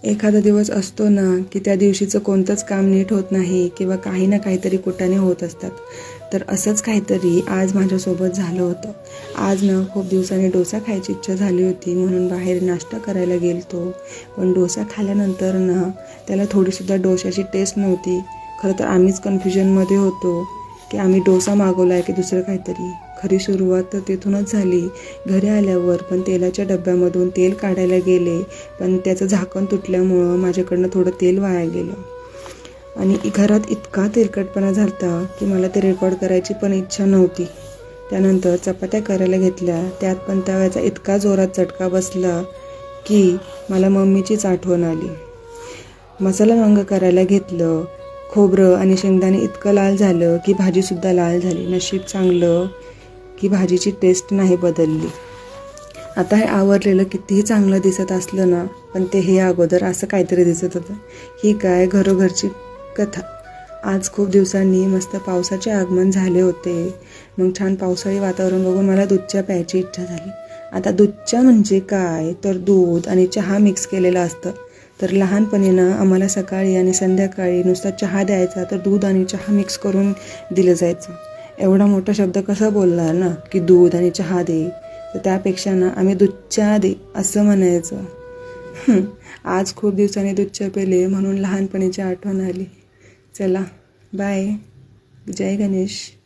एखादा दिवस असतो ना की त्या दिवशीचं कोणतंच काम नीट होत नाही किंवा काही ना काहीतरी कुटाने होत असतात. तर असंच काहीतरी आज माझ्यासोबत झालं होतं. आज ना खूप दिवसांनी डोसा खायची इच्छा झाली होती म्हणून बाहेर नाश्ता करायला गेलतो. पण डोसा खाल्ल्यानंतर ना त्याला थोडीसुद्धा डोशाची टेस्ट नव्हती. खरं तर आम्हीच कन्फ्युजनमध्ये होतो की आम्ही डोसा मागवला आहे की दुसरं काहीतरी. खरी सुरुवात तर तिथूनच झाली. घरी आल्यावर पण तेलाच्या डब्यामधून तेल काढायला गेले, पण त्याचं झाकण तुटल्यामुळं माझ्याकडनं थोडं तेल वाया गेलं. आणि घरात इतका तेलकटपणा झाला की मला ते रेकॉर्ड करायची पण इच्छा नव्हती. त्यानंतर चपात्या करायला घेतल्या, त्यात पण तव्याचा इतका जोरात चटका बसला की मला मम्मीचीच आठवण आली. मसाला वांग करायला घेतलं, खोबरं आणि शेंगदाणे इतकं लाल झालं की भाजीसुद्धा लाल झाली. नशीब चांगलं की भाजीची टेस्ट नाही बदलली. आता हे आवरलेलं कितीही चांगलं दिसत असलं ना, पण ते हे अगोदर असं काहीतरी दिसत होतं. ही काय घरोघरची कथा. आज खूप दिवसांनी मस्त पावसाचे आगमन झाले होते. मग छान पावसाळी वातावरण बघून मला दूधच्या प्यायची इच्छा झाली. आता दूधच्या म्हणजे काय, तर दूध आणि चहा मिक्स केलेलं असतं. तर लहानपणी ना आम्हाला सकाळी आणि संध्याकाळी नुसता चहा द्यायचा, तर दूध आणि चहा मिक्स करून दिलं जायचं. एवढा मोठा शब्द कसा बोलणार ना की दूध आणि चहा दे, तर त्यापेक्षा ना आम्ही दूधच्या दे असं म्हणायचं. आज खूप दिवसांनी दूधच्या पेले म्हणून लहानपणीची आठवण आली. चला बाय, जय गणेश.